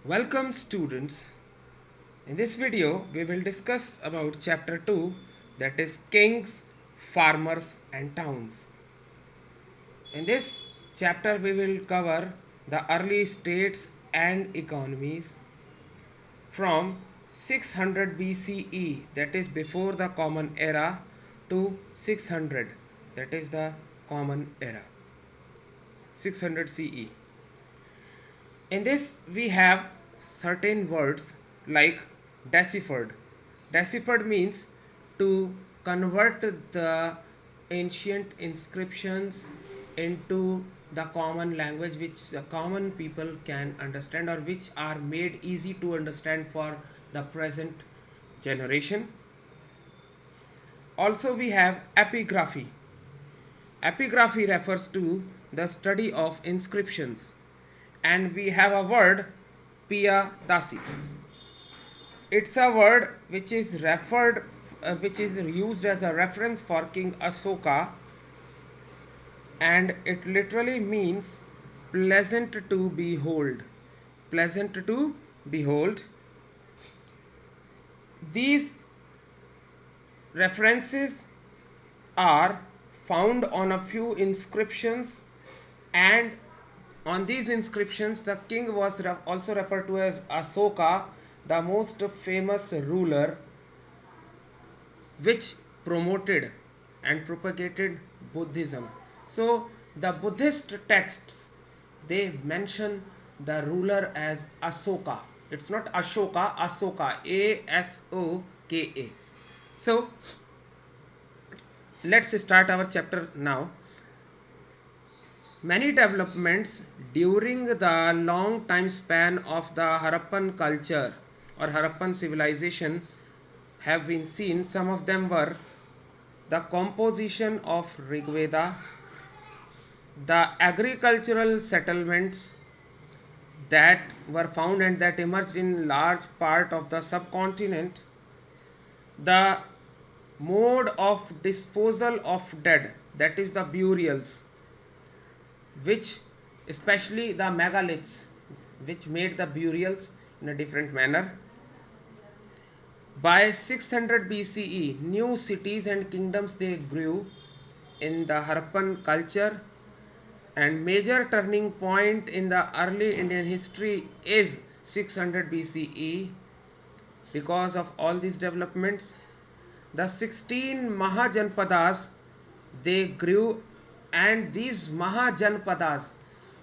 Welcome students. In this video we will discuss about chapter 2, that is kings, farmers and towns. In this chapter we will cover the early states and economies from 600 BCE, that is before the common era, to 600, that is the common era, 600 CE. In this we have certain words like deciphered. Deciphered means to convert the ancient inscriptions into the common language which the common people can understand, or which are made easy to understand for the present generation. Also we have epigraphy. Epigraphy refers to the study of inscriptions, and we have a word Piyadasi. It's a word which is which is used as a reference for King Ashoka, and it literally means pleasant to behold. Pleasant to behold. These references are found on a few inscriptions, and on these inscriptions the king was also referred to as Ashoka, the most famous ruler which promoted and propagated Buddhism. So the Buddhist texts, they mention the ruler as Ashoka. It's not Ashoka, Ashoka, Asoka. So let's start our chapter now. Many developments during the long time span of the Harappan culture or Harappan civilization have been seen. Some of them were the composition of Rigveda, the agricultural settlements that were found and that emerged in large part of the subcontinent, the mode of disposal of dead, that is the burials, which especially the megaliths, which made the burials in a different manner. By 600 BCE, new cities and kingdoms they grew in the Harappan culture, and major turning point in the early Indian history is 600 BCE. Because of all these developments, the 16 Mahajanpadas they grew, and these Mahajanpadas,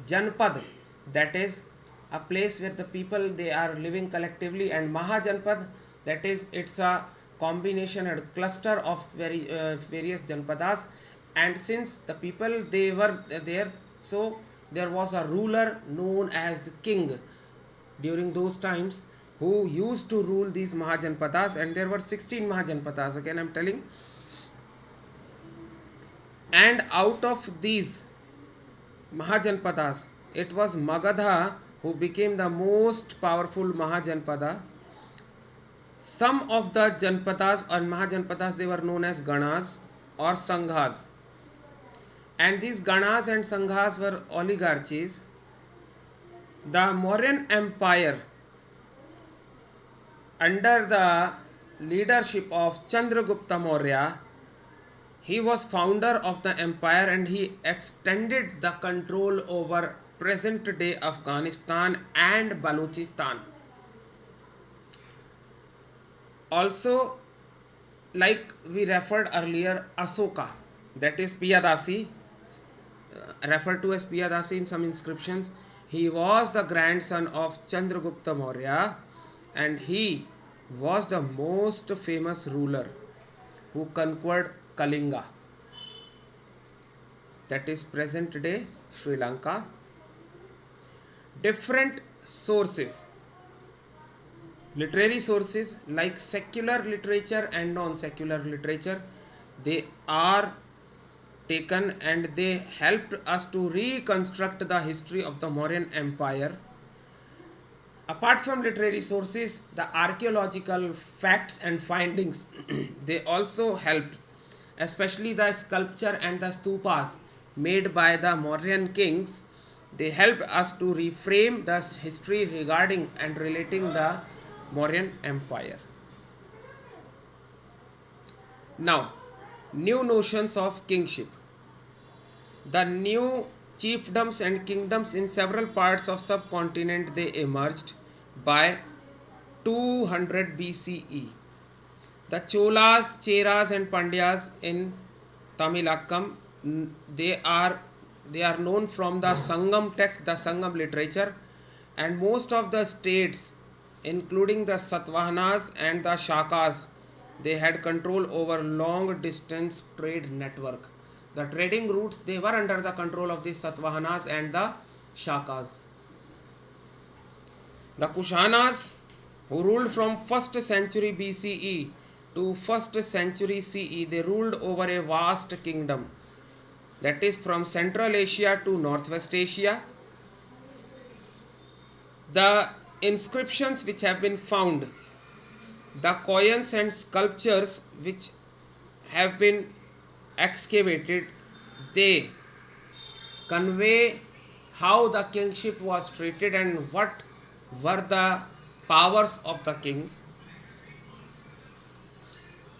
Janpad, that is a place where the people they are living collectively, and Mahajanpad, that is it's a combination and cluster of various Janpadas. And since the people they were there, so there was a ruler known as king during those times who used to rule these Mahajanpadas, and there were 16 Mahajanpadas, again I'm telling. And out of these Mahajanpadas, it was Magadha who became the most powerful Mahajanpada. Some of the Janpadas or Mahajanpadas they were known as Ganas or Sanghas, and these Ganas and Sanghas were oligarchies. The Mauryan Empire under the leadership of Chandragupta Maurya, he was founder of the empire, and he extended the control over present day Afghanistan and Balochistan. Also, like we referred earlier, Ashoka, that is Piyadasi, referred to as Piyadasi in some inscriptions. He was the grandson of Chandragupta Maurya, and he was the most famous ruler who conquered Kalinga, that is present day Sri Lanka. Different sources, literary sources like secular literature and non-secular literature, they are taken and they helped us to reconstruct the history of the Mauryan Empire. Apart from literary sources, the archaeological facts and findings they also helped, especially the sculpture and the stupas made by the Mauryan kings. they helped us to reframe the history regarding and relating the Mauryan Empire. Now, new notions of kingship. The new chiefdoms and kingdoms in several parts of subcontinent they emerged by 200 BCE. The Cholas, Cheras and Pandyas in Tamilakam, they are they are known from the Sangam text, the Sangam literature, and most of the states, including the Satavahanas and the Shakas, they had control over long distance trade network. The trading routes they were under the control of the Satavahanas and the Shakas. The Kushanas, who ruled from 1st century BCE to 1st century CE, they ruled over a vast kingdom, that is from Central Asia to Northwest Asia. The inscriptions which have been found, the coins and sculptures which have been excavated, they convey how the kingship was treated and what were the powers of the king.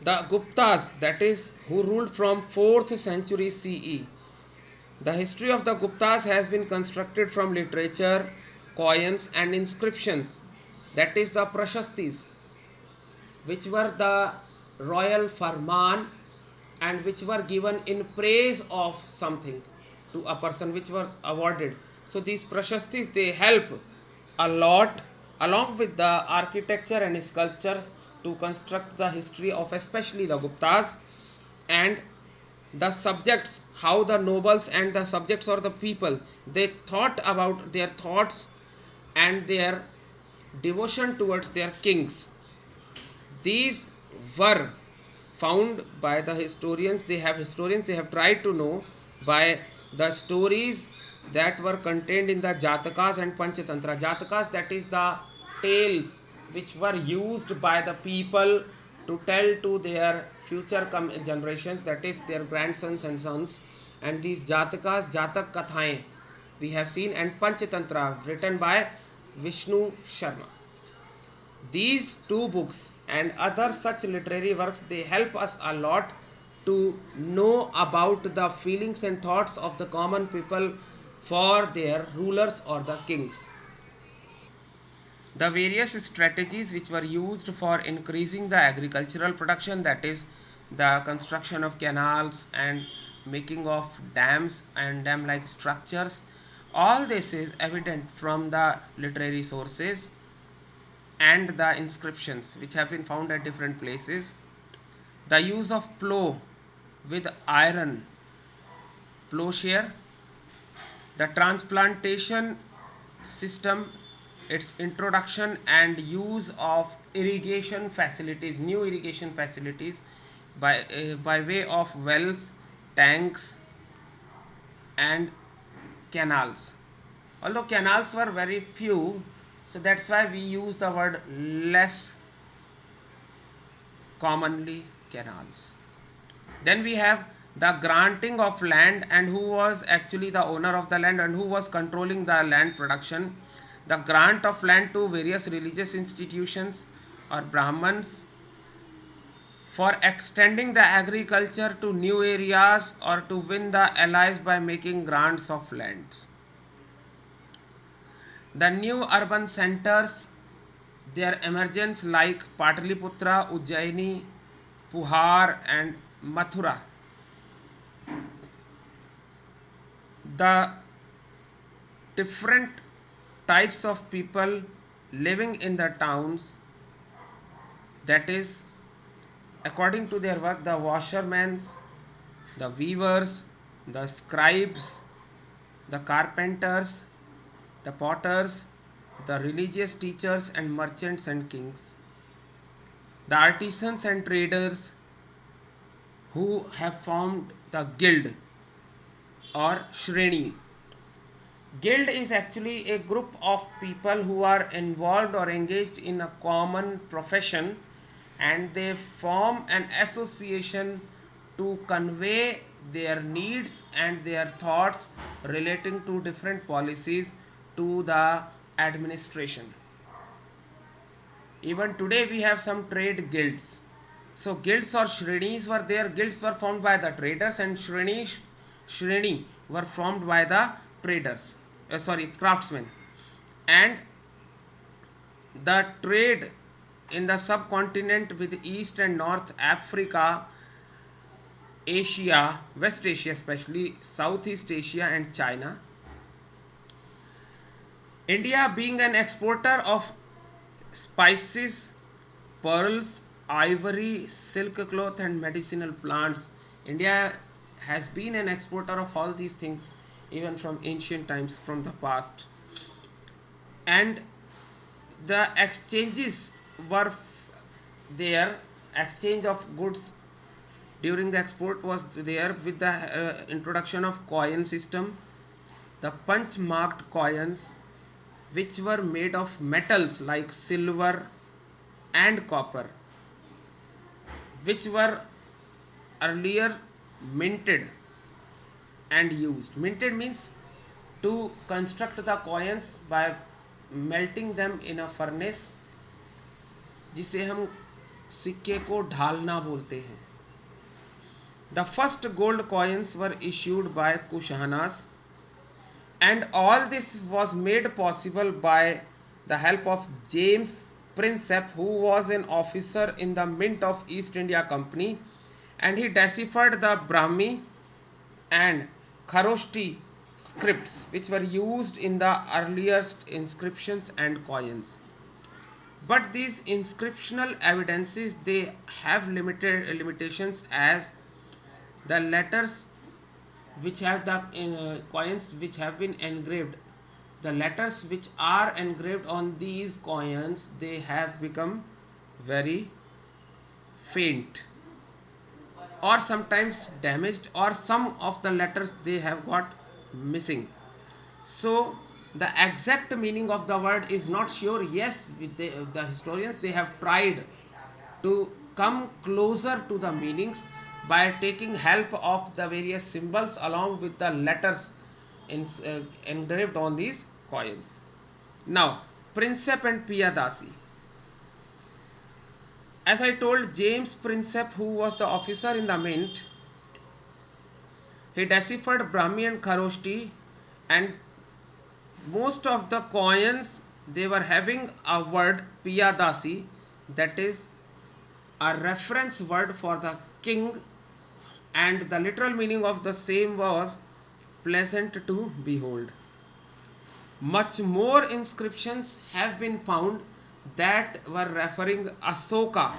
The Guptas, that is, who ruled from 4th century CE. The history of the Guptas has been constructed from literature, coins and inscriptions, that is the Prashastis, which were the royal farman and which were given in praise of something to a person which was awarded. So these Prashastis, they help a lot along with the architecture and sculptures to construct the history of especially the Guptas and the subjects, how the nobles and the subjects or the people, they thought about their thoughts and their devotion towards their kings. These were found by the historians. They have tried to know by the stories that were contained in the Jatakas and Panchatantra. Jatakas, that is the tales which were used by the people to tell to their future generations, that is their grandsons and sons. And these Jatakas, Jatak Kathaएं we have seen, and Panchatantra written by Vishnu Sharma. These two books and other such literary works, they help us a lot to know about the feelings and thoughts of the common people for their rulers or the kings. The various strategies which were used for increasing the agricultural production, that is the construction of canals and making of dams and dam like structures, all this is evident from the literary sources and the inscriptions which have been found at different places. The use of plough with iron plowshare, the transplantation system, its introduction and use of irrigation facilities, new irrigation facilities by way of wells, tanks and canals. Although canals were very few, so that's why we use the word less commonly canals. Then we have the granting of land, and who was actually the owner of the land and who was controlling the land production. The grant of land to various religious institutions or Brahmans for extending the agriculture to new areas or to win the allies by making grants of lands. The new urban centers, their emergence like Pataliputra, Ujjaini, Puhar and Mathura. The different types of people living in the towns, that is according to their work, the washermen, the weavers, the scribes, the carpenters, the potters, the religious teachers and merchants and kings, the artisans and traders who have formed the guild or Shreni. Guild is actually a group of people who are involved or engaged in a common profession, and they form an association to convey their needs and their thoughts relating to different policies to the administration. Even today we have some trade guilds. So guilds or shrenis were there. Guilds were formed by the traders, and shreni were formed by the traders. Craftsmen. And the trade in the subcontinent with East and North Africa, Asia, West Asia especially, Southeast Asia and China. India being an exporter of spices, pearls, ivory, silk cloth and medicinal plants. India has been an exporter of all these things even from ancient times, from the past. And the exchanges were there. Exchange of goods during the export was there with the introduction of coin system. The punch marked coins, which were made of metals like silver and copper, which were earlier minted and used. Minted means to construct the coins by melting them in a furnace, जिसे हम सिक्के को ढालना बोलते हैं. The first gold coins were issued by Kushanas, and all this was made possible by the help of James Prinsep, who was an officer in the Mint of East India Company, and he deciphered the Brahmi and Kharoshti scripts which were used in the earliest inscriptions and coins. But these inscriptional evidences, they have limitations, as the letters which have the coins which have been engraved, the letters which are engraved on these coins, they have become very faint or sometimes damaged, or some of the letters they have got missing. So the exact meaning of the word is not sure. Yes, the historians, they have tried to come closer to the meanings by taking help of the various symbols along with the letters engraved on these coins. Now, Prinsep and Piyadasi. As I told, James Prinsep, who was the officer in the Mint, he deciphered Brahmi and Kharoshti, and most of the coins, they were having a word Piyadasi, that is a reference word for the king, and the literal meaning of the same was pleasant to behold. Much more inscriptions have been found that were referring Asoka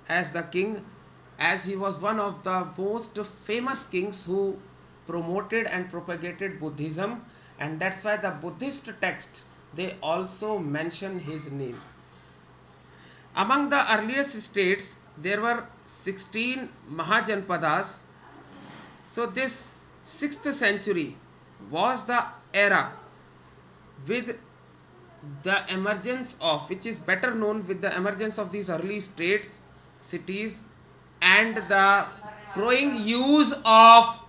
as the king, as he was one of the most famous kings who promoted and propagated Buddhism, and that's why the Buddhist texts, they also mention his name. Among the earliest states, there were 16 Mahajanpadas. So this 6th century was the era with the emergence of, which is better known with the emergence of these early states, cities, and the growing use of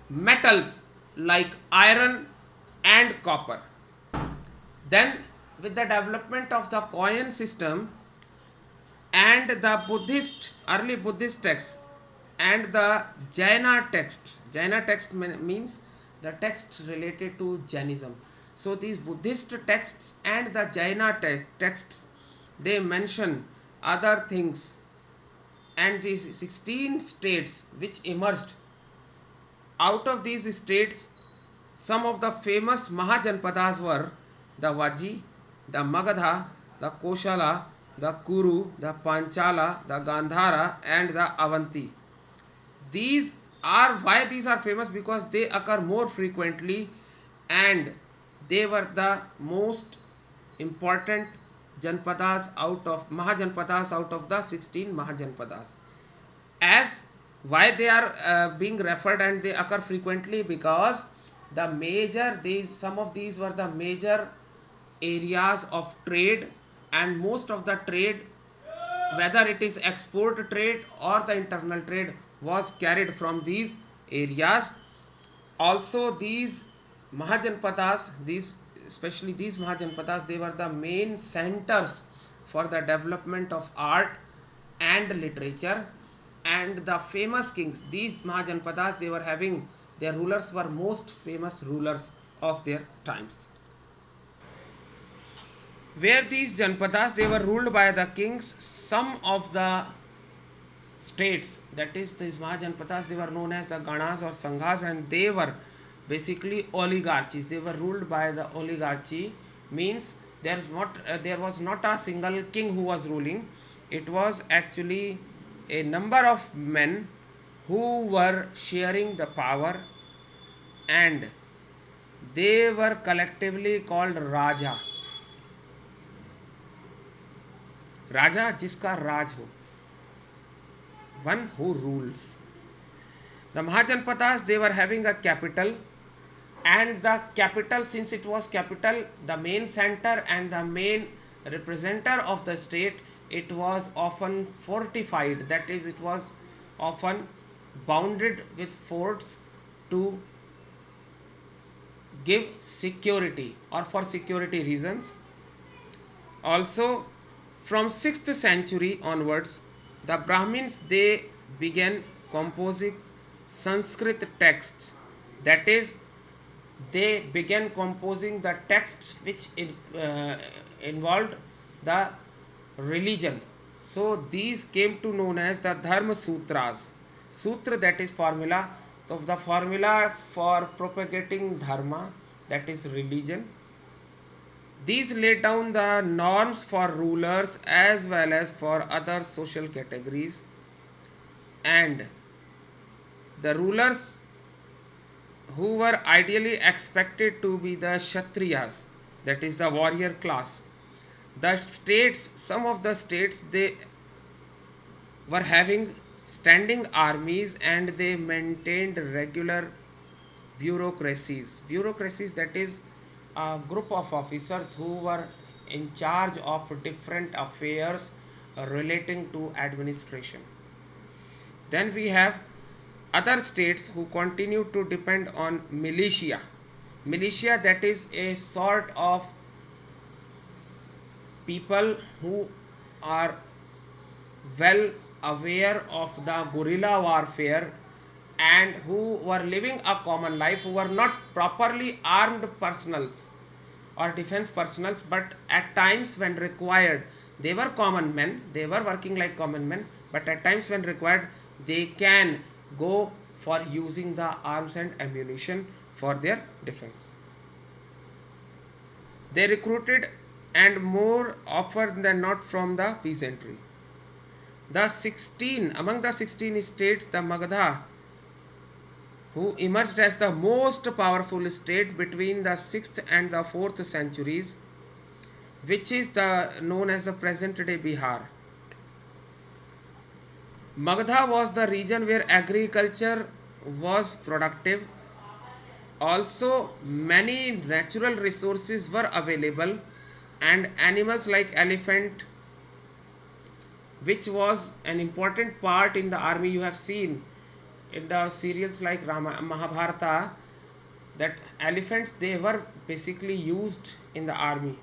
metals like iron and copper. Then with the development of the coin system and the early Buddhist texts and the Jaina texts, Jaina text means the texts related to Jainism. So these Buddhist texts and the Jaina texts, they mention other things, and these 16 states which emerged, out of these states, some of the famous Mahajanpadas were the Vaji, the Magadha, the Koshala, the Kuru, the Panchala, the Gandhara and the Avanti. Why these are famous? Because they occur more frequently, and they were the most important Mahajanpadas out of the 16 Mahajanpadas. As why they are being referred and they occur frequently? Because some of these were the major areas of trade, and most of the trade, whether it is export trade or the internal trade, was carried from these areas. Also these Mahajanpadas, especially these Mahajanpadas, they were the main centers for the development of art and literature. And the famous kings, these Mahajanpadas, they were having, their rulers were most famous rulers of their times. Where these Janpadas, they were ruled by the kings, some of the states, that is these Mahajanpadas, they were known as the Ganas or Sanghas, and they were basically oligarchies. They were ruled by the oligarchy, means there was not a single king who was ruling. It was actually a number of men who were sharing the power, and they were collectively called Raja. राजा जिसका राज हो, one who rules. The Mahajanpadas, they were having a capital, and the capital, since it was capital, the main center and the main representative of the state, it was often fortified, that is, it was often bounded with forts to give security or for security reasons. Also, from 6th century onwards, the Brahmins, they began composing Sanskrit texts, that is, they began composing the texts which involved the religion. So these came to known as the Dharma Sutras. Sutra, that is formula. So the formula for propagating dharma, that is religion. These laid down the norms for rulers as well as for other social categories, and the rulers who were ideally expected to be the Kshatriyas, that is the warrior class. The states, some of the states, they were having standing armies, and they maintained regular bureaucracies. Bureaucracies, that is a group of officers who were in charge of different affairs relating to administration. Then we have other states who continue to depend on militia. Militia, that is a sort of people who are well aware of the guerrilla warfare and who were living a common life, who were not properly armed personals or defense personals, but at times when required, they were common men, they were working like common men, but at times when required, they can go for using the arms and ammunition for their defense. They recruited, and more often than not, from the peasantry. Among the 16 states, the Magadha, who emerged as the most powerful state between the 6th and the 4th centuries, which is known as the present day Bihar. Magadha was the region where agriculture was productive. Also, many natural resources were available, and animals like elephant, which was an important part in the army. You have seen in the serials like Mahabharata that elephants, they were basically used in the army.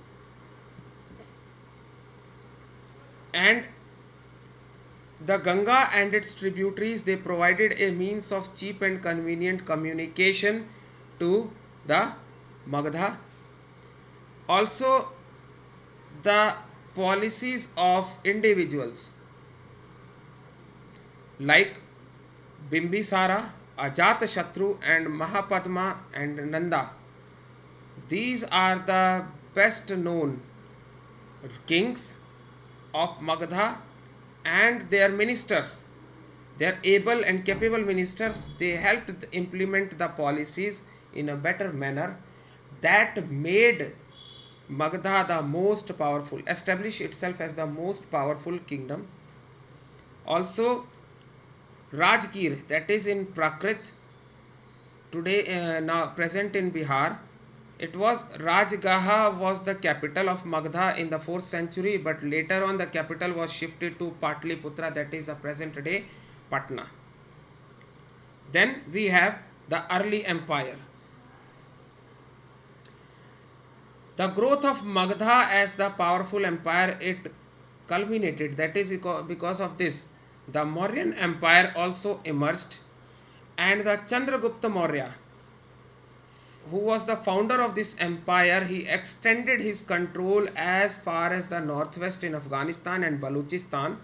And the Ganga and its tributaries, they provided a means of cheap and convenient communication to the Magadha. Also, the policies of individuals like Bimbisara, Ajatashatru, and Mahapadma and Nanda, these are the best known kings of Magadha, and their ministers, their able and capable ministers, they helped implement the policies in a better manner that made Magadha the most powerful, established itself as the most powerful kingdom. Also, Rajgir, that is in Prakrit, today now present in Bihar, it was Rajgaha was the capital of Magadha in the 4th century, but later on the capital was shifted to Patliputra, that is the present day Patna. Then we have the early empire. The growth of Magadha as the powerful empire it culminated. That is because of this, the Mauryan Empire also emerged, and the Chandragupta Maurya, who was the founder of this empire, he extended his control as far as the northwest in Afghanistan and Balochistan,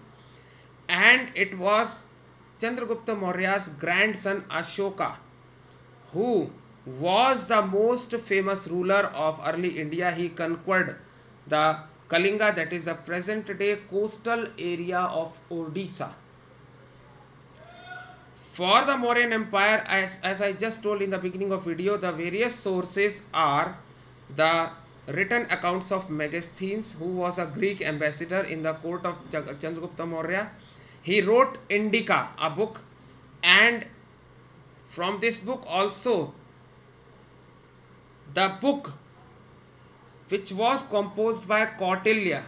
and it was Chandragupta Maurya's grandson Ashoka who was the most famous ruler of early India. He conquered the Kalinga, that is the present day coastal area of Odisha. For the Mauryan Empire, as I just told in the beginning of video, the various sources are the written accounts of Megasthenes, who was a Greek ambassador in the court of Chandragupta Maurya. He wrote Indica, a book, and from this book also the book which was composed by Kautilya,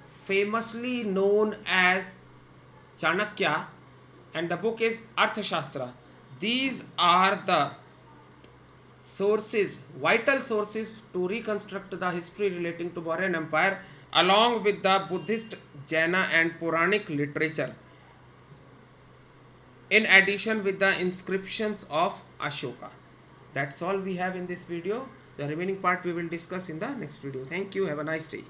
famously known as Chanakya, and the book is Arthashastra. These are the sources, vital sources to reconstruct the history relating to Mauryan Empire, along with the Buddhist, Jaina and Puranic literature, in addition with the inscriptions of Ashoka. That's all we have in this video. The remaining part we will discuss in the next video. Thank you. Have a nice day.